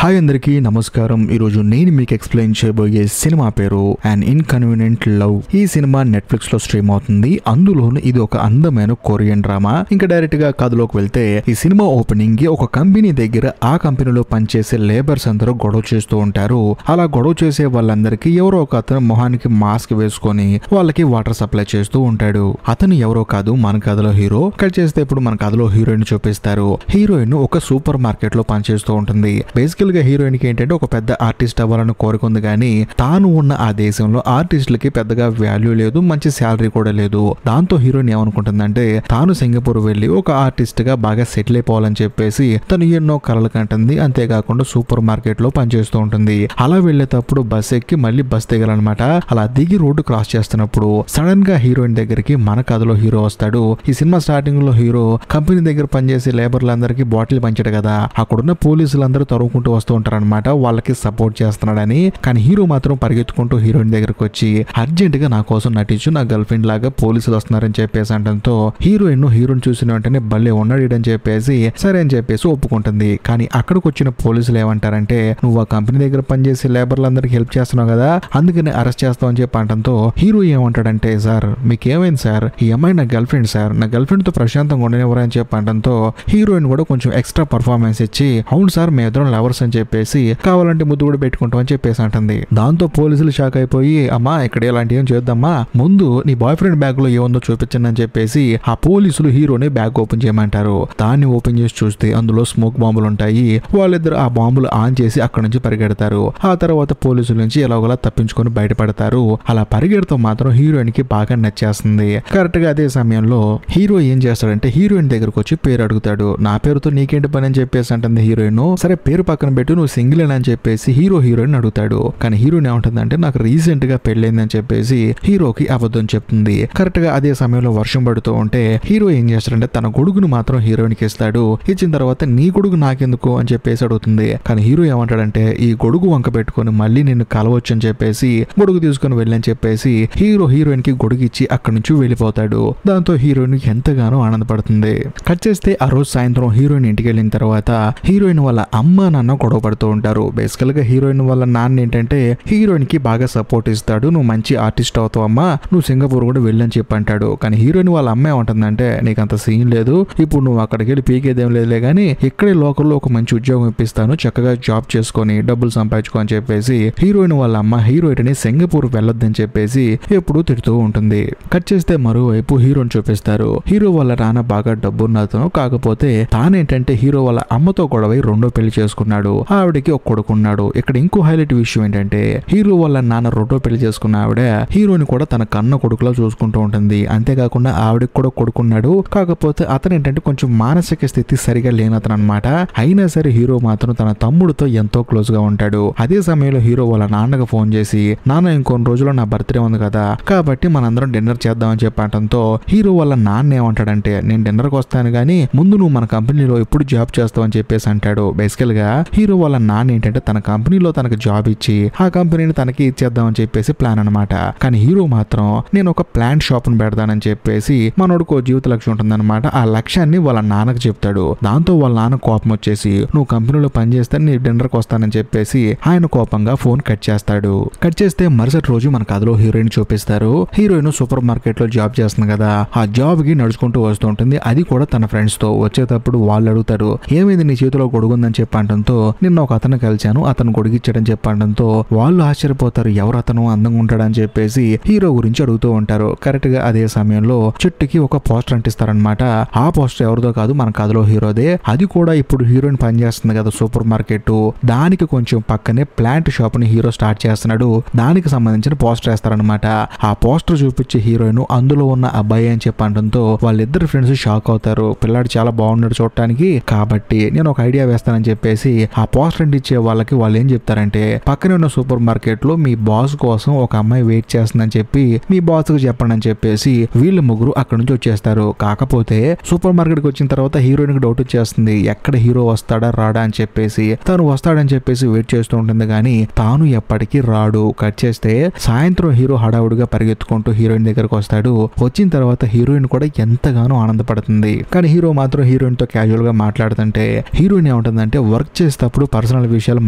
Hi అందరికీ నమస్కారం. ఈరోజు నేను మీకు ఎక్స్ప్లెయిన్ చేయబోయే సినిమా పేరు అన్ ఇన్కన్వీనియంట్ లవ్. ఈ సినిమా నెట్ఫ్లిక్స్ లో స్ట్రీమ్ అవుతుంది. అందులోను ఇది ఒక అందమైన కొరియన్ డ్రామా. ఇంకా డైరెక్ట్ గా కథలోకి వెళ్తే ఈ సినిమా ఓపెనింగ్ కి ఒక కంపెనీ దగ్గర ఆ కంపెనీలో పనిచేసే లేబర్స్ అందరూ గొడవ చేస్తూ ఉంటారు. అలా గొడవ చేసే వాళ్ళందరికీ ఎవరో ఒక అతను మొహానికి మాస్క్ వేసుకొని వాళ్ళకి వాటర్ సప్లై చేస్తూ ఉంటాడు. అతను ఎవరో కాదు, మన కథలో హీరో. కట్ చేస్తే ఇప్పుడు మన కథలో హీరోయిన్ చూపిస్తారు. హీరోయిన్ ఒక సూపర్ మార్కెట్ లో పనిచేస్తూ ఉంటుంది. బేసికల్ గా హీరోయిన్ కి ఏంటంటే ఒక పెద్ద ఆర్టిస్ట్ అవ్వాలని కోరుకుంది, కానీ తాను ఉన్న ఆ దేశంలో ఆర్టిస్టులకి పెద్దగా వాల్యూ లేదు, మంచి శాలరీ కూడా లేదు. దాంతో హీరోయిన్ ఏమనుకుంటుందంటే తాను సింగపూర్ వెళ్లి ఒక ఆర్టిస్ట్ గా బాగా సెటిల్ అయిపోవాలని చెప్పేసి తను ఎన్నో కలలు కంటుంది. అంతేకాకుండా సూపర్ మార్కెట్ లో పనిచేస్తూ ఉంటుంది. అలా వెళ్లేటప్పుడు బస్ ఎక్కి మళ్ళీ బస్ దిగాలన్నమాట. అలా దిగి రోడ్డు క్రాస్ చేస్తున్నప్పుడు సడన్ గా హీరోయిన్ దగ్గరికి మన కథలో హీరో వస్తాడు. ఈ సినిమా స్టార్టింగ్ లో హీరో కంపెనీ దగ్గర పనిచేసే లేబర్లందరికీ బాటిల్ పంచాడు కదా, అక్కడున్న పోలీసులందరూ తరుముకుంటూ వస్తూ ఉంటారనమాట, వాళ్ళకి సపోర్ట్ చేస్తున్నాడని. కానీ హీరో మాత్రం పరిగెత్తుకుంటూ హీరోయిన్ దగ్గరకు వచ్చి అర్జెంట్ గా నా కోసం నటించు, నా గర్ల్ ఫ్రెండ్ లాగా పోలీసులు వస్తున్నారని చెప్పేసి అంటంతో హీరోయిన్ చూసిన వెంటనే భలే ఉన్నాడు అని చెప్పేసి సరే అని చెప్పేసి ఒప్పుకుంటుంది. కానీ అక్కడికి వచ్చిన పోలీసులు ఏమంటారంటే, నువ్వు ఆ కంపెనీ దగ్గర పనిచేసే లేబర్లందరికీ హెల్ప్ చేస్తున్నావు కదా, అందుకని అరెస్ట్ చేస్తావు అని చెప్పి అంటంతో హీరో ఏమంటాడంటే, సార్ మీకేమైంది సార్, ఈ అమ్మాయి నా గర్ల్ ఫ్రెండ్ సార్, నా గర్ల్ ఫ్రెండ్ తో ప్రశాంతంగా ఉండనివ్వరా అని చెప్పి అంటంతో హీరోయిన్ కూడా కొంచెం ఎక్స్ట్రా పర్ఫార్మెన్స్ ఇచ్చి అవును సార్ మేము ఇద్దరం లవర్స్ అని చెప్పేసి కావాలంటే ముద్దు కూడా పెట్టుకుంటాం అని చెప్పేసి అంటుంది. దాంతో పోలీసులు షాక్ అయిపోయి అమ్మా ఇక్కడ ఇలాంటి ఏం చేద్దామా, ముందు నీ బాయ్ ఫ్రెండ్ బ్యాగ్ లో ఏముందో చూపించండి అని చెప్పేసి ఆ పోలీసులు హీరోని బ్యాగ్ ఓపెన్ చేయమంటారు. దాన్ని ఓపెన్ చేసి చూస్తే అందులో స్మోక్ బాంబులు ఉంటాయి. వాళ్ళిద్దరు ఆ బాంబులు ఆన్ చేసి అక్కడ నుంచి పరిగెడతారు. ఆ తర్వాత పోలీసుల నుంచి ఎలాగోలా తప్పించుకొని బయటపడతారు. అలా పరిగెడతాం మాత్రం హీరోయిన్ కి బాగా నచ్చేస్తుంది. కరెక్ట్ గా అదే సమయంలో హీరో ఏం చేస్తాడంటే హీరోయిన్ దగ్గరకు వచ్చి పేరు అడుగుతాడు. నా పేరుతో నీకేంటి పని అని చెప్పేసి అంటుంది హీరోయిన్. సరే పేరు పక్కన పెట్టి నువ్వు సింగిల్ అని చెప్పేసి హీరోయిన్ అడుగుతాడు. కానీ హీరోయిన్ ఏమంటుందంటే నాకు రీసెంట్ గా పెళ్ళైందని చెప్పేసి హీరోకి అబద్ధం చెప్తుంది. కరెక్ట్ గా అదే సమయంలో వర్షం పడుతూ ఉంటే హీరో ఏం చేస్తాడంటే తన గొడుగును మాత్రం హీరోయిన్ కి ఇస్తాడు. ఇచ్చిన తర్వాత నీ గొడుగు నాకెందుకు అని చెప్పేసి అడుగుతుంది. కానీ హీరో ఏమంటాడంటే ఈ గొడుగు వంక పెట్టుకొని మళ్ళీ నిన్ను కలవచ్చు అని చెప్పేసి గొడుగు తీసుకొని వెళ్ళని చెప్పేసి హీరోయిన్ కి గొడుగు ఇచ్చి అక్కడి నుంచి వెళ్ళిపోతాడు. దాంతో హీరోయిన్ ఎంతగానో ఆనందపడుతుంది. కట్ చేస్తే ఆ రోజు సాయంత్రం హీరోయిన్ ఇంటికి వెళ్ళిన తర్వాత హీరోయిన్ వాళ్ళ అమ్మ నాన్న గొడవ పడుతూ ఉంటారు. బేసికల్ గా హీరోయిన్ వాళ్ళ నాన్న ఏంటంటే హీరోయిన్ కి బాగా సపోర్ట్ ఇస్తాడు. నువ్వు మంచి ఆర్టిస్ట్ అవుతావు అమ్మా, నువ్వు సింగపూర్ కూడా వెళ్ళని చెప్పి అంటాడు. కానీ హీరోయిన్ వాళ్ళ అమ్మ ఏమంటుందంటే నీకు అంత సీన్ లేదు, ఇప్పుడు నువ్వు అక్కడికి వెళ్ళి పీకేదేం లేదులే, కానీ ఇక్కడే లోకల్లో ఒక మంచి ఉద్యోగం ఇప్పిస్తాను, చక్కగా జాబ్ చేసుకొని డబ్బులు సంపాదించుకో అని చెప్పేసి హీరోయిన్ వాళ్ళ అమ్మ హీరోయిన్ ని సింగపూర్ వెళ్ళొద్దని చెప్పేసి ఎప్పుడు తిడుతూ ఉంటుంది. కట్ చేస్తే మరోవైపు హీరోని చూపిస్తారు. హీరో వాళ్ళ నాన్న బాగా డబ్బున్నతను, కాకపోతే తానేంటంటే హీరో వాళ్ళ అమ్మతో గొడవై రెండో పెళ్లి చేసుకున్నాడు. ఆవిడకి ఒక కొడుకున్నాడు. ఇక్కడ ఇంకో హైలైట్ విషయం ఏంటంటే హీరో వాళ్ళ నాన్న రెండో పెళ్లి చేసుకున్న ఆవిడ హీరోని కూడా తన కన్న కొడుకులా చూసుకుంటూ ఉంటుంది. అంతేకాకుండా ఆవిడకి కూడా కొడుకున్నాడు. కాకపోతే అతను ఏంటంటే కొంచెం మానసిక స్థితి సరిగా లేనతను అనమాట. అయినా సరే హీరో మాత్రం తన తమ్ముడితో ఎంతో క్లోజ్ గా ఉంటాడు. అదే సమయంలో హీరో వాళ్ళ నాన్నకు ఫోన్ చేసి నాన్న ఇంకొన్ని రోజుల్లో నా బర్త్డే ఉంది కదా, కాబట్టి మనందరం డిన్నర్ చేద్దామని చెప్పడంతో హీరో వాళ్ళ నాన్న ఏమంటాడంటే నేను డిన్నర్కి వస్తాను కానీ ముందు నువ్వు మన కంపెనీలో ఎప్పుడు జాబ్ చేస్తావు అని చెప్పేసి అంటాడు. బేసికల్ గా హీరో వాళ్ళ నాన్న ఏంటంటే తన కంపెనీలో తనకు జాబ్ ఇచ్చి ఆ కంపెనీని తనకి ఇచ్చేద్దామని చెప్పేసి ప్లాన్ అనమాట. కానీ హీరో మాత్రం నేను ఒక ప్లాంట్ షాప్ ను పెడతానని చెప్పేసి మనోడికి జీవిత లక్ష్యం ఉంటుందన్నమాట. ఆ లక్ష్యాన్ని వాళ్ళ నాన్నకు చెప్తాడు. దాంతో వాళ్ళ నాన్న కోపం వచ్చేసి నువ్వు కంపెనీలో పనిచేస్తే నీ డిన్నర్కి వస్తానని చెప్పేసి ఆయన కోపంగా ఫోన్ కట్ చేస్తాడు. కట్ చేస్తే మరుసటి రోజు మన కథలో హీరోయిన్ చూపిస్తారు. హీరోయిన్ సూపర్ మార్కెట్ లో జాబ్ చేస్తుంది కదా, ఆ జాబ్ కి నడుచుకుంటూ వస్తూ ఉంటుంది. అది కూడా తన ఫ్రెండ్స్ తో. వచ్చేటప్పుడు వాళ్ళు అడుగుతారు ఏమైంది నీ చేతిలో గొడుగుందని చెప్పడంతో నిన్న ఒక అతను కలిశాను, అతను గొడుగిచ్చాడని చెప్పడంతో వాళ్ళు ఆశ్చర్యపోతారు, ఎవరు అతను అందంగా ఉంటాడని చెప్పేసి హీరో గురించి అడుగుతూ ఉంటారు. కరెక్ట్ గా అదే సమయంలో చెట్టుకి ఒక పోస్టర్ అంటిస్తారనమాట. ఆ పోస్టర్ ఎవరిదో కాదు, మన కథలో హీరోదే. అది కూడా ఇప్పుడు హీరోయిన్ పనిచేస్తుంది కదా సూపర్ మార్కెట్, దానికి కొంచెం పక్కనే ప్లాంట్ షాప్ ని హీరో స్టార్ట్ చేస్తున్నాడు. దానికి సంబంధించిన పోస్టర్ వేస్తారనమాట. ఆ పోస్టర్ చూపించే హీరోయిన్ అందులో ఉన్న అబ్బాయి అని చెప్పడంతో వాళ్ళిద్దరు ఫ్రెండ్స్ షాక్ అవుతారు. పిల్లాడు చాలా బాగున్నాడు చూడటానికి, కాబట్టి నేను ఒక ఐడియా వేస్తానని చెప్పేసి ఆ పోస్టర్ ఇచ్చే వాళ్ళకి వాళ్ళు ఏం చెప్తారంటే పక్కనే ఉన్న సూపర్ మార్కెట్ లో మీ బాస్ కోసం ఒక అమ్మాయి వెయిట్ చేస్తుందని చెప్పి మీ బాస్ కు చెప్పండి అని చెప్పేసి వీళ్ళు ముగ్గురు అక్కడ నుంచి వచ్చేస్తారు. కాకపోతే సూపర్ మార్కెట్ కి వచ్చిన తర్వాత హీరోయిన్ కి డౌట్ వచ్చేస్తుంది, ఎక్కడ హీరో వస్తాడా రాడా అని చెప్పేసి. తను వస్తాడని చెప్పేసి వెయిట్ చేస్తూ ఉంటుంది కానీ తాను ఎప్పటికీ రాడు. కట్ చేస్తే సాయంత్రం హీరో హడావుడిగా పరిగెత్తుకుంటూ హీరోయిన్ దగ్గరకు వస్తాడు. వచ్చిన తర్వాత హీరోయిన్ కూడా ఎంతగానో ఆనందపడుతుంది. కానీ హీరో మాత్రం హీరోయిన్ తో క్యాజువల్ గా మాట్లాడుతుంటే హీరోయిన్ ఏమంటుందంటే వర్క్ చేస్తా కలిసినప్పుడు పర్సనల్ విషయాలు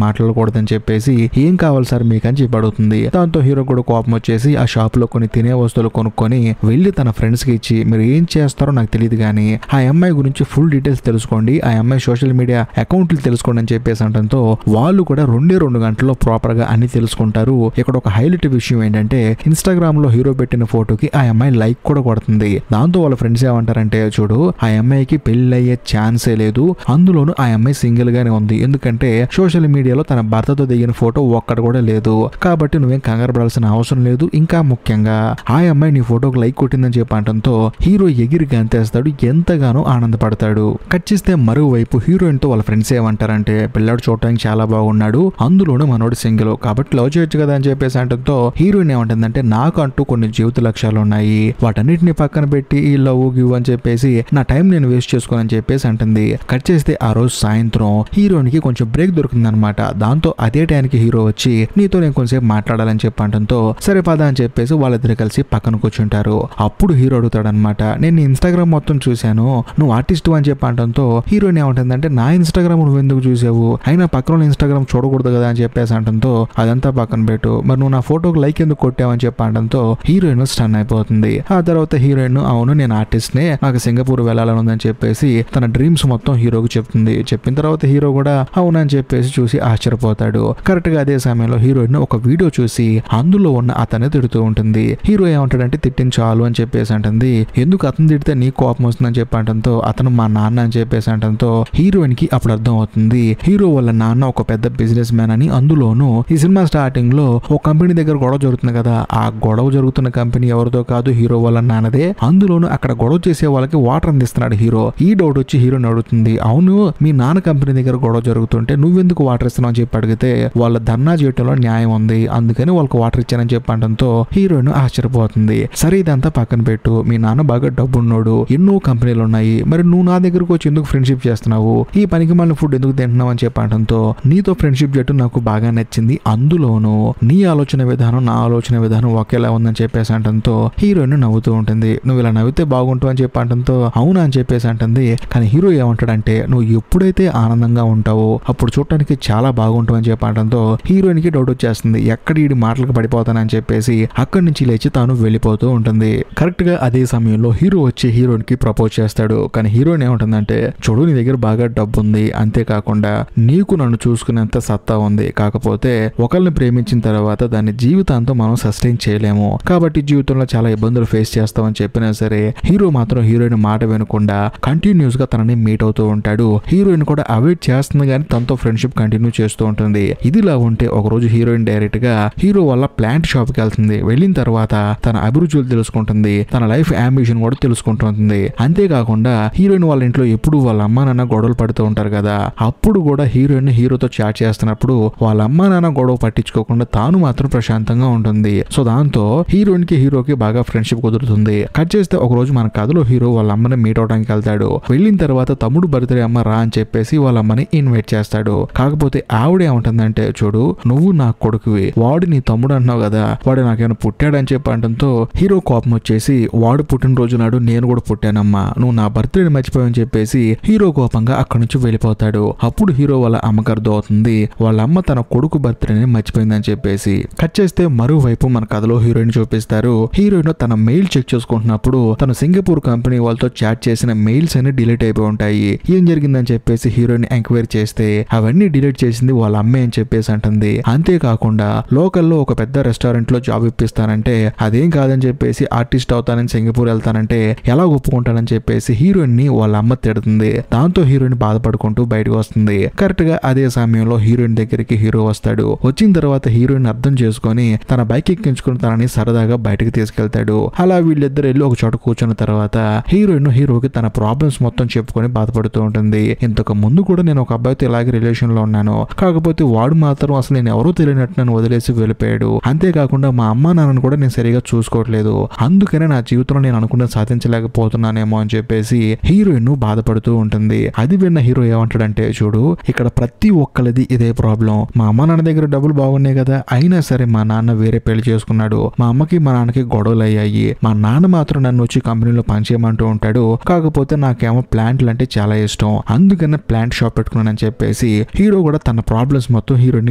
మాట్లాడకూడదని చెప్పేసి ఏం కావాలి సార్ మీకు అని చెప్పి అడుగుతుంది. దాంతో హీరో కూడా కోపం వచ్చేసి ఆ షాప్ లో కొన్ని తినే వస్తువులు కొనుక్కొని వెళ్లి తన ఫ్రెండ్స్ కి ఇచ్చి మీరు ఏం చేస్తారో నాకు తెలియదు కానీ ఆ అమ్మాయి గురించి ఫుల్ డీటెయిల్స్ తెలుసుకోండి, ఆ అమ్మాయి సోషల్ మీడియా అకౌంట్లు తెలుసుకోండి అని చెప్పేసి అనడంతో వాళ్ళు కూడా 2 గంటల్లో ప్రాపర్ గా అన్ని తెలుసుకుంటారు. ఇక్కడ ఒక హైలైట్ విషయం ఏంటంటే ఇన్స్టాగ్రామ్ లో హీరో పెట్టిన ఫోటోకి ఆ అమ్మాయి లైక్ కూడా కొడుతుంది. దాంతో వాళ్ళ ఫ్రెండ్స్ ఏమంటారంటే చూడు ఆ అమ్మాయికి పెళ్లి అయ్యే ఛాన్సే లేదు, అందులోనూ ఆ అమ్మాయి సింగిల్ గానే ఉంది, ఎందుకంటే సోషల్ మీడియాలో తన భర్తతో దిగిన ఫోటో ఒక్కడ కూడా లేదు, కాబట్టి నువ్వేం కంగారు పడాల్సిన అవసరం లేదు. ఇంకా ముఖ్యంగా ఆ అమ్మాయి నీ ఫోటోకి లైక్ కొట్టిందని చెప్పడంతో హీరో ఎగిరి గంతేస్తాడు, ఎంతగానో ఆనందపడతాడు. కట్ చేస్తే మరోవైపు హీరోయిన్ తో వాళ్ళ ఫ్రెండ్స్ ఏమంటారంటే పిల్లాడు చూడటానికి చాలా బాగున్నాడు, అందులోనూ మనోడు సింగిల్, కాబట్టి లవ్ చేయొచ్చు కదా అని చెప్పేసి అంటంతో హీరోయిన్ ఏమంటుందంటే నాకు అంటూ కొన్ని జీవిత లక్ష్యాలు ఉన్నాయి, వాటన్నిటిని పక్కన పెట్టి ఈ లవ్ గివ్ అని చెప్పేసి నా టైం నేను వేస్ట్ చేసుకోనని చెప్పేసి అంటుంది. కట్ చేస్తే ఆ రోజు సాయంత్రం హీరోయిన్ కి కొంచెం బ్రేక్ దొరికింది అనమాట. దాంతో అదే టైంకి హీరో వచ్చి నీతో నేను కొంచెంసేపు మాట్లాడాలని చెప్పడంతో సరే పద అని చెప్పేసి వాళ్ళిద్దరు కలిసి పక్కన కూర్చుంటారు. అప్పుడు హీరో అడుగుతాడనమాట నేను ఇన్స్టాగ్రామ్ మొత్తం చూశాను, నువ్వు ఆర్టిస్ట్ అని చెప్పడంతో హీరోయిన్ ఏమంటుందంటే నా ఇన్స్టాగ్రామ్ నువ్వు ఎందుకు చూసావు, అయినా పక్కన ఇన్స్టాగ్రామ్ చూడకూడదు కదా అని చెప్పేసి అంటంతో అదంతా పక్కన పెట్టు, మరి నువ్వు నా ఫోటోకి లైక్ ఎందుకు కొట్టావని చెప్పడంతో హీరోయిన్ స్టన్ అయిపోతుంది. ఆ తర్వాత హీరోయిన్ అవును నేను ఆర్టిస్ట్ నే, నాకు సింగపూర్ వెళ్ళాలని ఉందని చెప్పేసి తన డ్రీమ్స్ మొత్తం హీరోకి చెప్తుంది. చెప్పిన తర్వాత హీరో కూడా అవునని చెప్పేసి చూసి ఆశ్చర్యపోతాడు. కరెక్ట్ గా అదే సమయంలో హీరోయిన్ ఒక వీడియో చూసి అందులో ఉన్న అతన్ని తిడుతూ ఉంటుంది. హీరో ఏమంటాడంటే తిట్టింది చాలు అని చెప్పేసి అంటుంది. ఎందుకు అతను తిడితే నీ కోపం వస్తుందని చెప్పడంతో అతను మా నాన్న అని చెప్పేసి అంటంతో హీరోయిన్ కి అప్పుడు అర్థం అవుతుంది హీరో వాళ్ళ నాన్న ఒక పెద్ద బిజినెస్ మ్యాన్ అని. అందులోనూ ఈ సినిమా స్టార్టింగ్ లో ఒక కంపెనీ దగ్గర గొడవ జరుగుతుంది కదా, ఆ గొడవ జరుగుతున్న కంపెనీ ఎవరితో కాదు హీరో వాళ్ళ నాన్నదే. అందులోనూ అక్కడ గొడవ చేసే వాళ్ళకి వాటర్ అందిస్తున్నాడు హీరో. ఈ డౌట్ వచ్చి హీరోని అడుగుతుంది అవును మీ నాన్న కంపెనీ దగ్గర గొడవ జరుగుతుంటే నువ్వెందుకు వాటర్ ఇస్తున్నావు అని చెప్పి అడిగితే వాళ్ళ ధర్నా చేయటంలో న్యాయం ఉంది, అందుకని వాళ్ళకి వాటర్ ఇచ్చానని చెప్పడంతో హీరోయిన్ ఆశ్చర్యపోతుంది. సరే ఇదంతా పక్కన పెట్టు, మీ నాన్న బాగా డబ్బున్నోడు, ఎన్నో కంపెనీలు ఉన్నాయి, మరి నువ్వు నా దగ్గరకు వచ్చి ఎందుకు ఫ్రెండ్షిప్ చేస్తున్నావు, ఈ పనికి మళ్ళీ ఫుడ్ ఎందుకు తింటున్నావు అని చెప్పడంతో నీతో ఫ్రెండ్షిప్ చేయటం నాకు బాగా నచ్చింది, అందులోనూ నీ ఆలోచన విధానం నా ఆలోచన విధానం ఒకేలా ఉందని చెప్పేసి అంటంతో హీరోయిన్ నవ్వుతూ ఉంటుంది. నువ్వు ఇలా నవ్వితే బాగుంటావు అని చెప్పి అంటంతో అవునా అని చెప్పేసి అంటుంది. కానీ హీరో ఏమంటాడంటే నువ్వు ఎప్పుడైతే ఆనందంగా ఉంటావో అప్పుడు చూడటానికి చాలా బాగుంటావు అని చెప్పడంతో హీరోయిన్ కి డౌట్ వచ్చేస్తుంది, ఎక్కడ ఈ మాటలకు పడిపోతానని చెప్పేసి అక్కడి నుంచి లేచి తాను వెళ్ళిపోతూ ఉంటుంది. కరెక్ట్ గా అదే సమయంలో హీరో వచ్చి హీరోయిన్ కి ప్రపోజ్ చేస్తాడు. కానీ హీరోయిన్ ఏమంటుందంటే చూడు నీ దగ్గర బాగా డబ్బు ఉంది, అంతేకాకుండా నీకు నన్ను చూసుకునేంత సత్తా ఉంది, కాకపోతే ఒకరిని ప్రేమించిన తర్వాత దాన్ని జీవితాంతం మనం సస్టైన్ చేయలేము, కాబట్టి జీవితంలో చాలా ఇబ్బందులు ఫేస్ చేస్తామని చెప్పినా సరే హీరో మాత్రం హీరోయిన్ మాట వినకుండా కంటిన్యూస్ గా తనని మీట్ అవుతూ ఉంటాడు. హీరోయిన్ కూడా అవాయిడ్ చేస్తుంది కానీ తనతో ఫ్రెండ్షిప్ కంటిన్యూ చేస్తూ ఉంటుంది. ఇదిలా ఉంటే ఒక రోజు హీరోయిన్ డైరెక్ట్ గా హీరో వాళ్ళ ప్లాంట్ షాప్ కి వెళ్తుంది. వెళ్ళిన తర్వాత తన అభిరుచులు తెలుసుకుంటుంది, తన లైఫ్ అంబిషన్ కూడా తెలుసుకుంటుంది. అంతేకాకుండా హీరోయిన్ వాళ్ళ ఇంట్లో ఎప్పుడు వాళ్ళ అమ్మా నాన్న గొడవలు పడుతూ ఉంటారు కదా, అప్పుడు కూడా హీరోయిన్ హీరోతో చాట్ చేస్తున్నప్పుడు వాళ్ళ అమ్మా నాన్న గొడవ పట్టించుకోకుండా తాను మాత్రం ప్రశాంతంగా ఉంటుంది. సో దాంతో హీరోయిన్ కి హీరోకి బాగా ఫ్రెండ్షిప్ కుదురుతుంది. కట్ చేస్తే ఒక రోజు మన కథలో హీరో వాళ్ళ అమ్మని మీట్ అవడానికి వెళ్తాడు. వెళ్ళిన తర్వాత తమ్ముడు బర్త్డే అమ్మ రా అని చెప్పేసి వాళ్ళ అమ్మని ఇన్వైట్ చేస్తాడు. కాకపోతే ఆవిడ ఏమంటుందంటే చూడు నువ్వు నా కొడుకువి, వాడు నీ తమ్ముడు అంటున్నావు కదా, వాడు నాకేమైనా పుట్టాడని చెప్పి అంటంతో హీరో కోపం వచ్చేసి వాడు పుట్టినరోజు నాడు నేను కూడా పుట్టానమ్మా, నువ్వు నా బర్త్డేని మర్చిపోయావని చెప్పేసి హీరో కోపంగా అక్కడి నుంచి వెళ్ళిపోతాడు. అప్పుడు హీరో వాళ్ళ అమ్మకి అర్థం అవుతుంది వాళ్ళ అమ్మ తన కొడుకు బర్త్డేని మర్చిపోయిందని చెప్పేసి. కట్ చేస్తే మరోవైపు మన కథలో హీరోయిన్ చూపిస్తారు. హీరోయిన్ తన మెయిల్ చెక్ చేసుకుంటున్నప్పుడు తను సింగపూర్ కంపెనీ వాళ్ళతో చాట్ చేసిన మెయిల్స్ అన్ని డిలీట్ అయిపోయి ఉంటాయి. ఏం జరిగిందని చెప్పేసి హీరోయిన్ ఎంక్వైరీ చేస్తే అవన్నీ డిలీట్ చేసింది వాళ్ళ అమ్మే అని చెప్పేసి అంటుంది. అంతేకాకుండా లోకల్లో ఒక పెద్ద రెస్టారెంట్ లో జాబ్ ఇప్పిస్తానంటే అదేం కాదని చెప్పేసి ఆర్టిస్ట్ అవుతానని సింగపూర్ వెళ్తానంటే ఎలా ఒప్పుకుంటానని చెప్పేసి హీరోయిన్ ని వాళ్ళ అమ్మ తిడుతుంది. దాంతో హీరోయిన్ బాధపడుకుంటూ బయటకు వస్తుంది. కరెక్ట్ గా అదే సమయంలో హీరోయిన్ దగ్గరికి హీరో వస్తాడు. వచ్చిన తర్వాత హీరోయిన్ అర్థం చేసుకొని తన బైక్ ఎక్కించుకుని తనని సరదాగా బయటకు తీసుకెళ్తాడు. అలా వీళ్ళిద్దరు వెళ్ళి ఒక చోట కూర్చున్న తర్వాత హీరోయిన్ హీరోకి తన ప్రాబ్లమ్స్ మొత్తం చెప్పుకొని బాధపడుతూ ఉంటుంది. ఇంతకు ముందు కూడా నేను ఒక అబ్బాయితో ఇలాగే రిలేషన్ లో ఉన్నాను, కాకపోతే వాడు మాత్రం అసలు నేను ఎవరో తెలియనట్టు నన్ను వదిలేసి వెళ్ళిపోయాడు, అంతేకాకుండా మా అమ్మా నాన్నను కూడా నేను సరిగా చూసుకోవట్లేదు, అందుకనే నా జీవితంలో నేను అనుకున్నది సాధించలేకపోతున్నానేమో అని చెప్పేసి హీరోయిన్ బాధపడుతూ ఉంటుంది. అది విన్న హీరో ఏమంటాడంటే చూడు ఇక్కడ ప్రతి ఒక్కరిది ఇదే ప్రాబ్లం, మా అమ్మ నాన్న దగ్గర డబ్బులు బాగున్నాయి కదా, అయినా సరే మా నాన్న వేరే పెళ్లి చేసుకున్నాడు, మా అమ్మకి మా నాన్నకి గొడవలు అయ్యాయి, మా నాన్న మాత్రం నన్ను వచ్చి కంపెనీలో పనిచేయమంటూ ఉంటాడు, కాకపోతే నాకేమో ప్లాంట్లు అంటే చాలా ఇష్టం, అందుకనే ప్లాంట్ షాప్ పెట్టుకున్నానని చెప్పేసి చెప్పేసి హీరో కూడా తన ప్రాబ్లమ్స్ మొత్తం హీరోయిన్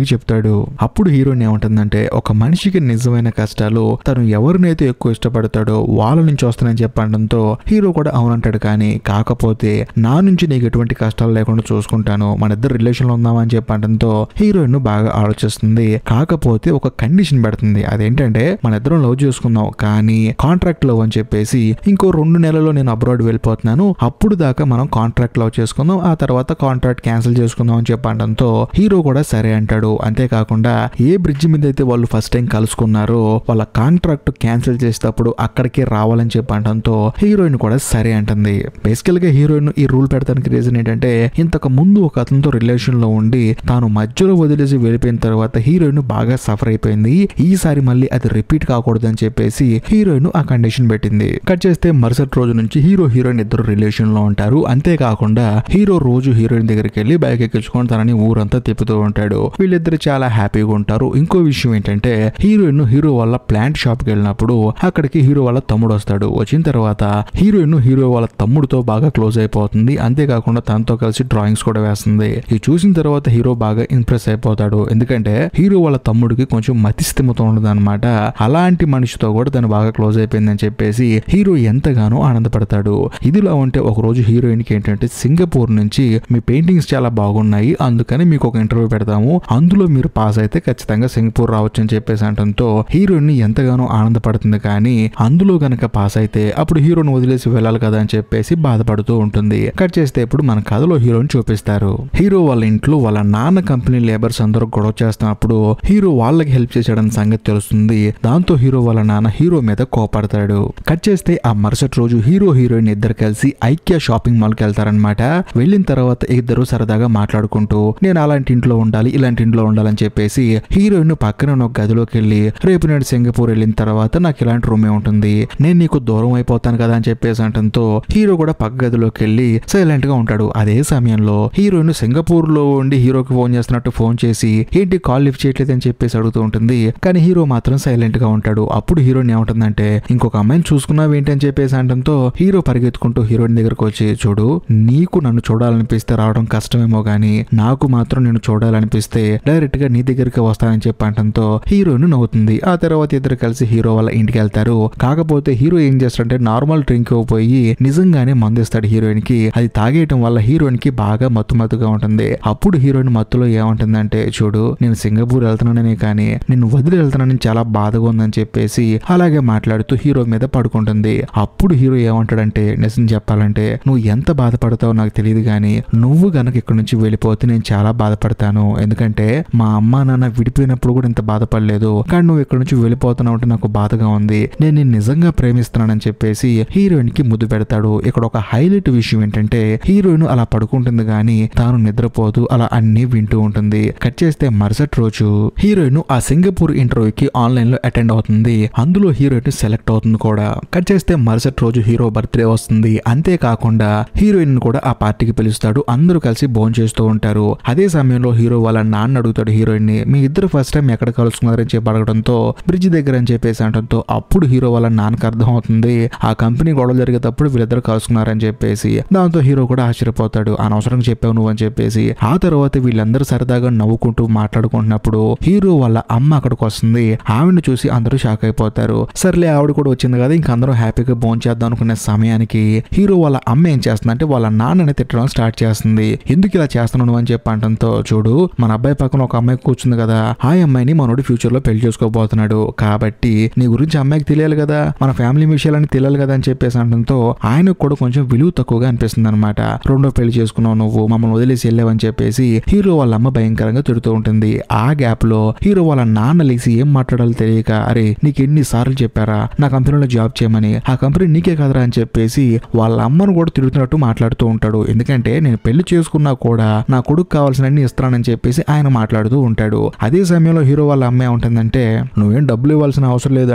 కి చెప్తాడు. అప్పుడు హీరోయిన్ ఏమంటుందంటే ఒక మనిషికి నిజమైన కష్టాలు తను ఎవరినైతే ఎక్కువ ఇష్టపడతాడో వాళ్ళ నుంచి వస్తానని చెప్పడంతో హీరో కూడా అవునంటాడు. కానీ కాకపోతే నా నుంచి నీకు ఎటువంటి కష్టాలు లేకుండా చూసుకుంటాను, మన ఇద్దరు రిలేషన్ లో ఉందామని చెప్పడంతో హీరోయిన్ బాగా ఆలోచిస్తుంది. కాకపోతే ఒక కండిషన్ పెడుతుంది. అదేంటంటే మన ఇద్దరం లవ్ చేసుకుందాం కానీ కాంట్రాక్ట్ లవ్ అని చెప్పేసి ఇంకో 2 నెలల్లో నేను అబ్రాడ్ వెళ్ళిపోతున్నాను, అప్పుడు దాకా మనం కాంట్రాక్ట్ లవ్ చేసుకుందాం, ఆ తర్వాత కాంట్రాక్ట్ క్యాన్సిల్ చేసుకుందాం అని చెప్పడంతో హీరో కూడా సరే అంటాడు. అంతేకాకుండా ఏ బ్రిడ్జ్ మీద అయితే వాళ్ళు ఫస్ట్ టైం కలుసుకున్నారో వాళ్ళ కాంట్రాక్ట్ క్యాన్సిల్ చేసేటప్పుడు అక్కడికి రావాలని చెప్పడంతో హీరోయిన్ కూడా సరే అంటుంది. బేసికల్ గా హీరోయిన్ ఈ రూల్ పెడతానికి రీజన్ ఏంటంటే ఇంతకు ముందు ఒక అతనితో రిలేషన్ లో ఉండి తాను మధ్యలో వదిలేసి వెళ్ళిపోయిన తర్వాత హీరోయిన్ బాగా సఫర్ అయిపోయింది, ఈసారి మళ్ళీ అది రిపీట్ కాకూడదు అని చెప్పేసి హీరోయిన్ ఆ కండిషన్ పెట్టింది. కట్ చేస్తే మరుసటి రోజు నుంచి హీరో హీరోయిన్ ఇద్దరు రిలేషన్ లో ఉంటారు. అంతేకాకుండా హీరో రోజు హీరోయిన్ దగ్గరికి వెళ్ళి బైక్ ఎక్కించుకొని తనని ఊరంతా తిప్పుతూ ఉంటాడు. వీళ్ళిద్దరు చాలా హ్యాపీగా ఉంటారు. ఇంకో విషయం ఏంటంటే హీరోయిన్ హీరో వాళ్ళ ప్లాంట్ షాప్ కి వెళ్ళినప్పుడు అక్కడికి హీరో వాళ్ళ తమ్ముడు వస్తాడు. వచ్చిన తర్వాత హీరోయిన్ హీరో వాళ్ళ తమ్ముడితో బాగా క్లోజ్ అయిపోతుంది. అంతేకాకుండా తనతో కలిసి డ్రాయింగ్స్ కూడా వేస్తుంది. ఇది చూసిన తర్వాత హీరో బాగా ఇంప్రెస్ అయిపోతాడు. ఎందుకంటే హీరో వాళ్ళ తమ్ముడికి కొంచెం మతిస్థిమితం ఉండదు అనమాట. అలాంటి మనిషితో కూడా తను బాగా క్లోజ్ అయిపోయిందని చెప్పేసి హీరో ఎంతగానో ఆనందపడతాడు. ఇదిలా ఉంటే ఒక రోజు హీరోయిన్ కి ఏంటంటే సింగపూర్ నుంచి మీ పెయింటింగ్స్ చాలా బాగున్నాయి, అందుకని మీకు ఒక ఇంటర్వ్యూ పెడతాము, అందులో మీరు పాస్ అయితే ఖచ్చితంగా సింగపూర్ రావచ్చు అని చెప్పేసి అంటంతో హీరోయిన్ ఎంతగానో ఆనందపడుతుంది. కానీ అందులో గనక పాస్ అయితే అప్పుడు హీరోని వదిలేసి వెళ్ళాలి కదా అని చెప్పేసి బాధపడుతూ ఉంటుంది. కట్ చేస్తే ఇప్పుడు మన కథలో హీరోని చూపిస్తారు. హీరో వాళ్ళ ఇంట్లో వాళ్ళ నాన్న కంపెనీ లేబర్స్ అందరూ గొడవ చేస్తున్నప్పుడు హీరో వాళ్ళకి హెల్ప్ చేశాడన్న సంగతి తెలుస్తుంది. దాంతో హీరో వాళ్ళ నాన్న హీరో మీద కోపడతాడు. కట్ చేస్తే ఆ మరుసటి రోజు హీరో హీరోయిన్ ఇద్దరు కలిసి ఐక్యా షాపింగ్ మాల్ కి వెళ్తారనమాట. వెళ్ళిన తర్వాత ఇద్దరు సరదాగా మాట్లాడుకుంటూ నేను అలాంటి ఇంట్లో ఉండాలి, ఇలాంటి ఇంట్లో ఉండాలని చెప్పేసి హీరోయిన్ పక్కన ఒక గదిలోకి వెళ్ళి రేపు నేను సింగపూర్ వెళ్ళిన తర్వాత నాకు ఇలాంటి రూమే ఉంటుంది, నేను నీకు దూరం అయిపోతాను కదా అని చెప్పేసి అంటంతో హీరో కూడా పక్క గదిలోకి వెళ్ళి సైలెంట్ గా ఉంటాడు. అదే సమయంలో హీరోయిన్ సింగపూర్ లో ఉండి హీరోకి ఫోన్ చేస్తున్నట్టు ఫోన్ చేసి ఏంటి కాల్ లిఫ్ట్ చేయట్లేదు అని చెప్పేసి అడుగుతూ ఉంటుంది. కానీ హీరో మాత్రం సైలెంట్ గా ఉంటాడు. అప్పుడు హీరోయిన్ ఏమంటుందంటే ఇంకొక అమ్మాయిని చూసుకున్నావు ఏంటి అని చెప్పేసి అంటంతో హీరో పరిగెత్తుకుంటూ హీరోయిన్ దగ్గరకు వచ్చి చూడు, నీకు నన్ను చూడాలనిపిస్తే రావడం కష్టమేమో గానీ నాకు మాత్రం నేను చూడాలనిపిస్తే డైరెక్ట్ గా నీ దగ్గరికి వస్తానని చెప్పంటంతో హీరోయిన్ నవ్వుతుంది. ఆ తర్వాత ఇద్దరు కలిసి హీరో వాళ్ళ ఇంటికి వెళ్తారు. కాకపోతే హీరో ఏం చేస్తాడంటే నార్మల్ డ్రింక్ పోయి నిజంగానే మందిస్తాడు హీరోయిన్ కి. అది తాగేయటం వల్ల హీరోయిన్ కి బాగా మత్తుగా ఉంటుంది. అప్పుడు హీరోయిన్ మత్తులో ఏమంటుందంటే చూడు, నేను సింగపూర్ వెళ్తున్నానని కానీ నిన్ను వదిలి వెళ్తున్నానని చాలా బాధగా ఉందని చెప్పేసి అలాగే మాట్లాడుతూ హీరో మీద పడుకుంటుంది. అప్పుడు హీరో ఏమంటాడంటే నిజం చెప్పాలంటే నువ్వు ఎంత బాధపడతావో నాకు తెలియదు కానీ నువ్వు గనక ఇక్కడ నుంచి వెళ్ళిపోతే నేను చాలా బాధపడతాను, ఎందుకంటే మా అమ్మ నాన్న విడిపోయినప్పుడు కూడా ఇంత బాధపడలేదు, కానీ నువ్వు ఇక్కడ నుంచి వెళ్ళిపోతున్నావు అంటే నాకు బాధగా ఉంది, నేను నిన్ను నిజంగా ప్రేమిస్తున్నానని చెప్పేసి హీరోయిన్ కి ముద్దు పెడతాడు. ఇక్కడ ఒక హైలైట్ విషయం ఏంటంటే హీరోయిన్ అలా పడుకుంటుంది కానీ తాను నిద్రపోతూ అలా అన్ని వింటూ ఉంటుంది. కట్ చేస్తే మరుసటి రోజు హీరోయిన్ ఆ సింగపూర్ ఇంటర్వ్యూకి ఆన్లైన్ లో అటెండ్ అవుతుంది. అందులో హీరోయిన్ సెలెక్ట్ అవుతుంది కూడా. కట్ చేస్తే మరుసటి రోజు హీరో బర్త్డే వస్తుంది. అంతేకాకుండా హీరోయిన్ కూడా ఆ పార్టీకి పిలుస్తాడు. అందరూ కలిసి భోజనం చేస్తూ ఉంటారు. అదే సమయంలో హీరో వాళ్ళ నాన్న అడుగుతాడు హీరోయిన్ ని, మీ ఇద్దరు ఫస్ట్ టైం ఎక్కడ కలుసుకున్నారని చెప్పి అడగడంతో బ్రిడ్జ్ దగ్గర అని చెప్పేసి అంటంతో అప్పుడు హీరో వాళ్ళ నాన్నకు అర్థం అవుతుంది ఆ కంపెనీ గొడవ జరిగేటప్పుడు వీళ్ళిద్దరు కలుసుకున్నారని చెప్పేసి. దాంతో హీరో కూడా ఆశ్చర్యపోతాడు, అనవసరంగా చెప్పావు నువ్వు అని చెప్పేసి. ఆ తర్వాత వీళ్ళందరూ సరదాగా నవ్వుకుంటూ మాట్లాడుకుంటున్నప్పుడు హీరో వాళ్ళ అమ్మ అక్కడికి వస్తుంది. ఆవిడని చూసి అందరూ షాక్ అయిపోతారు. సర్లే ఆవిడ కూడా వచ్చింది కదా ఇంక అందరూ హ్యాపీగా భోజనం చేద్దాం అనుకునే సమయానికి హీరో వాళ్ళ అమ్మ ఏం చేస్తుందంటే వాళ్ళ నాన్నని తిట్టడం స్టార్ట్ చేస్తుంది. ఎందుకు ఇలా చేస్తున్నావు అని చెప్పి అంటంతో చూడు, మన అబ్బాయి పక్కన ఒక అమ్మాయి కూర్చుంది కదా, ఆ అమ్మాయిని మనోడు ఫ్యూచర్ లో పెళ్లి చేసుకోబోతున్నాడు, కాబట్టి నీ గురించి అమ్మాయికి తెలియాలి కదా, మన ఫ్యామిలీ విషయాలని తెలియాలి కదా అని చెప్పేసి అంటంతో ఆయనకు కూడా కొంచెం విలువ తక్కువగా అనిపిస్తుంది అనమాట. రెండో పెళ్లి చేసుకున్నావు నువ్వు, మమ్మల్ని వదిలేసి వెళ్ళావని చెప్పేసి హీరో వాళ్ళ అమ్మ భయంకరంగా తిడుతూ ఉంటుంది. ఆ గ్యాప్ లో హీరో వాళ్ళ నాన్న లేసి ఏం మాట్లాడాలో తెలియక, అరే నీకు ఎన్ని సార్లు చెప్పారా నా కంపెనీలో జాబ్ చేయమని, ఆ కంపెనీ నీకే కదరా అని చెప్పేసి వాళ్ళ అమ్మను కూడా తిరుగుతున్నట్టు మాట్లాడుతూ ఉంటాడు. ఎందుకంటే నేను పెళ్లి చేసుకున్నా కూడా నా కొడుకు కావాల్సినన్ని ఇస్తానని చెప్పేసి ఆయన మాట్లాడుతూ ఉంటాడు. అదే సమయంలో హీరో వాళ్ళ అమ్మాయి ఉంటుందంటే నువ్వేం డబ్బులు ఇవ్వాల్సిన అవసరం లేదు,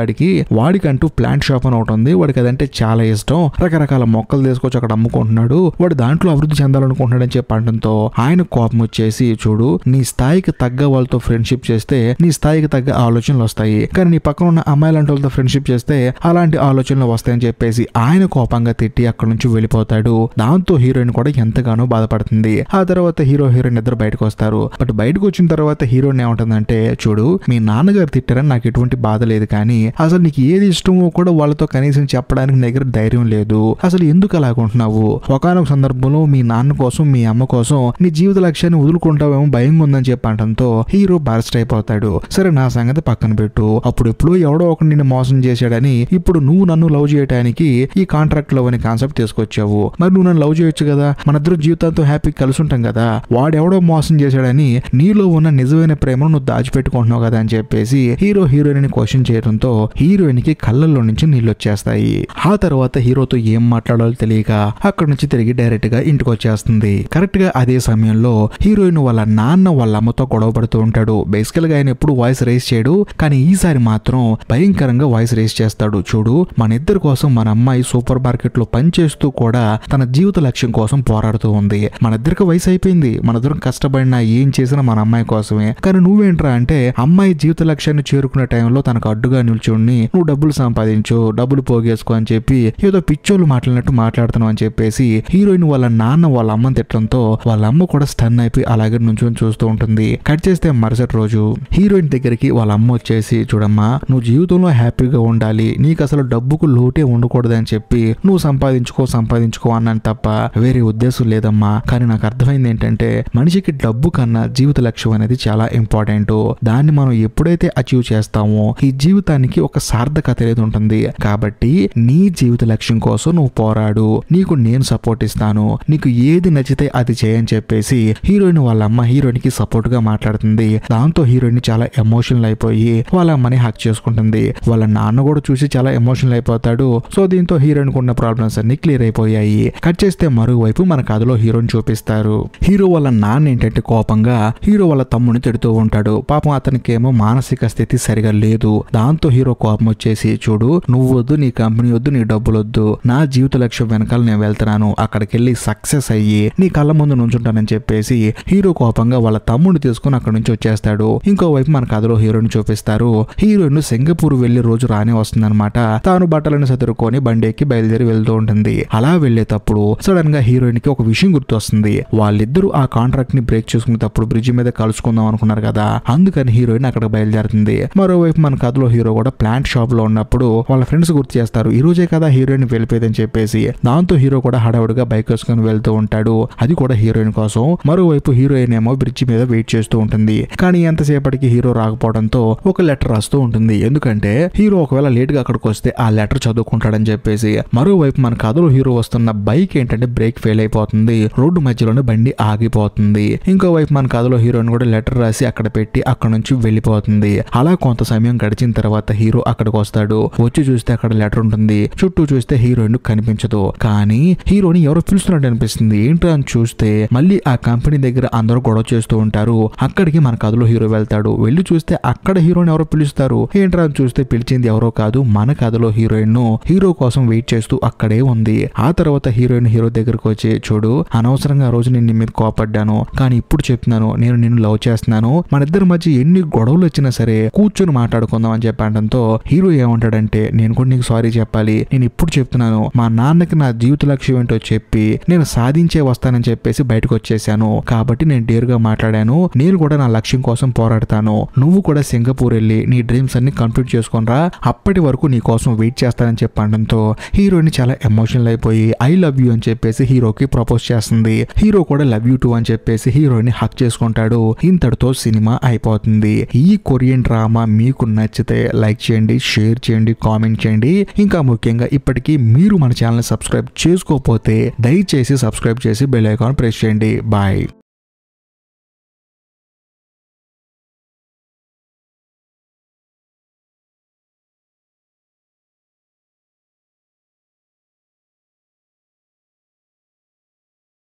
వాడికంటూ ప్లాంట్ షాప్ అని ఒకటి ఉంది, వాడికి అదంటే చాలా ఇష్టం, రకరకాల మొక్కలు తీసుకొచ్చి అక్కడ అమ్ముకుంటున్నాడు, వాడు దాంట్లో అభివృద్ధి చెందాలనుకుంటున్నాడని చెప్పడంతో ఆయన కోపం వచ్చేసి చూడు, నీ స్థాయికి తగ్గ వాళ్ళతో ఫ్రెండ్షిప్ చేస్తే నీ స్థాయికి తగ్గ ఆలోచనలు వస్తాయి, కానీ నీ పక్కన ఉన్న అమ్మాయిలాంటి వాళ్ళతో ఫ్రెండ్షిప్ చేస్తే అలాంటి ఆలోచనలు వస్తాయని చెప్పేసి ఆయన కోపంగా తిట్టి అక్కడ నుంచి వెళ్ళిపోతాడు. దాంతో హీరోయిన్ కూడా ఎంతగానో బాధపడుతుంది. ఆ తర్వాత తర్వాత హీరో హీరోయిన్ ఇద్దరు బయటకు వస్తారు. బట్ బయటకు వచ్చిన తర్వాత హీరోయిన్ ఏమంటుందంటే, చూడు మీ నాన్నగారు తిట్టారని నాకు ఎటువంటి బాధ లేదు, కానీ అసలు నీకు ఏది ఇష్టమో కూడా వాళ్ళతో కనీసం చెప్పడానికి నీ దగ్గర ధైర్యం లేదు. అసలు ఎందుకు అలాగుంటున్నావు? ఒకానొక సందర్భంలో మీ నాన్న కోసం మీ అమ్మ కోసం నీ జీవిత లక్ష్యాన్ని వదులుకుంటావేమో భయంగా ఉందని చెప్పడంతో హీరో బర్స్ట్ అయిపోతాడు. సరే నా సంగతి పక్కన పెట్టు, అప్పుడు ఎప్పుడో ఎవడో ఒకటి నిన్ను మోసం చేశాడని ఇప్పుడు నువ్వు నన్ను లవ్ చేయడానికి ఈ కాంట్రాక్ట్ లవ్ అనే కాన్సెప్ట్ తీసుకొచ్చావు. మరి నువ్వు నన్ను లవ్ చేయొచ్చు కదా, మన ఇద్దరు జీవితాంతో హ్యాపీగా కలిసి ఉంటాం కదా. వాడెవడో మోసం చేశాడని నీలో ఉన్న నిజమైన ప్రేమను నువ్వు దాచిపెట్టుకుంటున్నావు కదా అని చెప్పేసి హీరో హీరోయిన్ క్వశ్చన్ చేయడంతో హీరోయిన్ కి కళ్ళల్లో నుంచి నీళ్ళు వచ్చేస్తాయి. ఆ తర్వాత హీరోతో ఏం మాట్లాడాలో తెలియక అక్కడ నుంచి తిరిగి డైరెక్ట్ గా ఇంటికి వచ్చేస్తుంది. కరెక్ట్ గా అదే సమయంలో హీరోయిన్ వాళ్ళ నాన్న వాళ్ళ అమ్మతో గొడవ పడుతూ ఉంటాడు. బేసికల్ గా ఆయన ఎప్పుడు వాయిస్ రేస్ చేయడు, కానీ ఈసారి మాత్రం భయంకరంగా వాయిస్ రేస్ చేస్తాడు. చూడు మన ఇద్దరి కోసం మన అమ్మాయి సూపర్ మార్కెట్ లో పనిచేస్తూ కూడా తన జీవిత లక్ష్యం కోసం పోరాడుతూ ఉంది. మన ఇద్దరికి వయసు అయిపోయింది, మన ఇద్దరం కష్టపడినా ఏం చేసినా మన అమ్మాయి కోసమే. కానీ నువ్వేంట్రా అంటే అమ్మాయి జీవిత లక్ష్యాన్ని చేరుకునే టైంలో తనకు అడ్డుగా నిల్చుని నువ్వు డబ్బులు సంపాదించు, డబ్బులు పోగేసుకో అని చెప్పి ఏదో పిచ్చోళ్ళు మాట్లాడినట్టు మాట్లాడుతున్నావు అని చెప్పేసి హీరోయిన్ వాళ్ళ నాన్న వాళ్ళ అమ్మని తిట్టడంతో వాళ్ళ అమ్మ కూడా స్టన్ అయిపోయి అలాగే నుంచొని చూస్తూ ఉంటుంది. కట్ చేస్తే మరుసటి రోజు హీరోయిన్ దగ్గరికి వాళ్ళ అమ్మ వచ్చేసి, చూడమ్మా నువ్వు జీవితంలో హ్యాపీగా ఉండాలి, నీకు అసలు డబ్బుకు లోటే ఉండకూడదని చెప్పి నువ్వు సంపాదించుకో అన్నాను తప్ప వేరే ఉద్దేశం లేదమ్మా. కానీ నాకు అర్థమైంది ఏంటంటే మనిషికి డబ్బు కన్నా జీవిత లక్ష్యం అనేది చాలా ఇంపార్టెంట్. దాన్ని మనం ఎప్పుడైతే అచీవ్ చేస్తామో ఈ జీవితానికి ఒక సార్థకత అనేది ఉంటుంది. కాబట్టి నీ జీవిత లక్ష్యం కోసం నువ్వు పోరాడు, నీకు నేను సపోర్ట్ ఇస్తాను, నీకు ఏది నచ్చితే అది చేయని చెప్పేసి హీరోయిన్ వాళ్ళ అమ్మ హీరోయిన్ కి సపోర్ట్ గా మాట్లాడుతుంది. దాంతో హీరోయిన్ చాలా ఎమోషనల్ అయిపోయి వాళ్ళ అమ్మని హక్ చేసుకుంటుంది. వాళ్ళ నాన్న కూడా చూసి చాలా ఎమోషనల్ అయిపోతాడు. సో దీంతో హీరోయిన్ కు ఉన్న ప్రాబ్లమ్స్ అన్ని క్లియర్ అయిపోయాయి. కట్ చేస్తే మరోవైపు మన కథలో హీరోని చూపిస్తారు. హీరో వాళ్ళ నాన్న ఏంటంటే కోపంగా హీరో వాళ్ళ తమ్ముని తిడుతూ ఉంటాడు. పాపం అతనికేమో మానసిక స్థితి సరిగా లేదు. దాంతో హీరో కోపం వచ్చేసి, చూడు నువ్వు వద్దు, నీ కంపెనీ వద్దు, నీ డబ్బులు వద్దు, నా జీవిత లక్ష్యం వెనకాల నేను వెళ్తున్నాను, అక్కడికి వెళ్ళి సక్సెస్ అయ్యి నీ కళ్ళ ముందు నుంచుంటానని చెప్పేసి హీరో కోపంగా వాళ్ళ తమ్ముడిని తీసుకుని అక్కడ నుంచి వచ్చేస్తాడు. ఇంకోవైపు మన కథలో హీరోని చూపిస్తారు. హీరోయిన్ సింగపూర్ వెళ్లి రోజు రానే వస్తుందన్నమాట. తాను బట్టలను సదురుకొని బండి ఎక్కి బయలుదేరి వెళ్తూ ఉంటుంది. అలా వెళ్లేటప్పుడు సడన్ గా హీరోయిన్ కి ఒక విషయం గుర్తొస్తుంది. వాళ్ళిద్దరూ ఆ కాంట్రాక్ట్ ని బ్రేక్ చేసుకునేటప్పుడు బ్రిడ్జ్ మీద కలుసుకుందాం అనుకున్నారు కదా, అందుకని హీరోయిన్ అక్కడ బయలుదేరుతుంది. మరోవైపు మన కథలో హీరో కూడా ప్లాంట్ షాప్ లో ఉన్నప్పుడు వాళ్ళ ఫ్రెండ్స్ గుర్తు చేస్తారు, ఈ రోజే కదా హీరోయిన్ వెళ్ళిపోయేదని చెప్పేసి. దాంతో హీరో కూడా హడావుడిగా బైక్ వేసుకొని వెళ్తూ ఉంటాడు, అది కూడా హీరోయిన్ కోసం. మరోవైపు హీరోయిన్ ఏమో బ్రిడ్జ్ మీద వెయిట్ చేస్తూ ఉంటుంది. కానీ ఎంతసేపటికి హీరో రాకపోవడంతో ఒక లెటర్ రాస్తూ ఉంటుంది. ఎందుకంటే హీరో ఒకవేళ లేట్ గా అక్కడికి వస్తే ఆ లెటర్ చదువుకుంటాడని చెప్పేసి. మరోవైపు మన కథలో హీరో వస్తున్న బైక్ ఏంటంటే బ్రేక్ ఫెయిల్ అయిపోతుంది. రోడ్డు మధ్యలోనే బండి ఆగిపోతుంది. ఇంకోవైపు మన కథలో హీరోయిన్ కూడా లెటర్ రాసి అక్కడ పెట్టి అక్కడ నుంచి వెళ్ళిపోతుంది. అలా కొంత సమయం గడిచిన తర్వాత హీరో అక్కడికి వస్తాడు. వచ్చి చూస్తే అక్కడ లెటర్ ఉంటుంది. చుట్టూ చూస్తే హీరోయిన్ కనిపించదు. కానీ హీరోని ఎవరో పిలుస్తున్నట్టు అనిపిస్తుంది. ఏంటో అని చూస్తే మళ్ళీ ఆ కంపెనీ దగ్గర అందరూ గొడవ చేస్తూ ఉంటారు. అక్కడికి మన కథలో హీరో వెళ్తాడు. వెళ్ళి చూస్తే అక్కడ హీరోని ఎవరో పిలుస్తారు. ఏంట్రా అని చూస్తే పిలిచింది ఎవరో కాదు, మన కథలో హీరోయిన్ హీరో కోసం వెయిట్ చేస్తూ అక్కడే ఉంది. ఆ తర్వాత హీరోయిన్ హీరో దగ్గరకు వచ్చి, చూడు అనవసరంగా ఆ రోజు నేను నీ మీద కోపడ్డాను, కానీ ఇప్పుడు చెప్తున్నాను నేను నిన్ను లవ్ చేస్తున్నాను, మన ఇద్దరి మధ్య ఎన్ని గొడవలు వచ్చినా సరే కూర్చొని మాట్లాడుకుందాం అని చెప్పడంతో హీరో ఏమంటాడంటే, నేను కూడా నీకు సారీ చెప్పాలి, నేను ఇప్పుడు చెప్తున్నాను మా నాన్నకి నా జీవిత లక్ష్యం ఏంటో చెప్పి నేను సాధించే వస్తానని చెప్పేసి బయటకు వచ్చేసాను, కాబట్టి నేను డేరుగా మాట్లాడాను, నేను కూడా నా లక్ష్యం కోసం పోరాడతాను, నువ్వు కూడా సింగపూర్ వెళ్ళి నీ డ్రీమ్స్ అన్ని కంప్లీట్ చేసుకునిరా, అప్పటి వరకు నీ కోసం వెయిట్ చేస్తానని చెప్పడంతో హీరోయిన్ చాలా ఎమోషనల్ అయిపోయి ఐ లవ్ యూ అని చెప్పేసి హీరోకి ప్రపోజ్ చేస్తుంది. హీరో కూడా లవ్ యూ టూ అని చెప్పేసి హీరోయిన్ హక్ చేసుకుంటాడు. ఇంతటితో సినిమా అయిపోతుంది. ఈ కొరియన్ డ్రామా మీకు నచ్చితే లైక్ చేయండి, షేర్ చేయండి, కామెంట్ చేయండి. ఇంకా ముఖ్యంగా ఇప్పటికీ మీరు మన ఛానల్ సబ్స్క్రైబ్ చేసుకోకపోతే దయచేసి సబ్స్క్రైబ్ చేసి బెల్ ఐకాన్ ప్రెస్ చేయండి. బాయ్.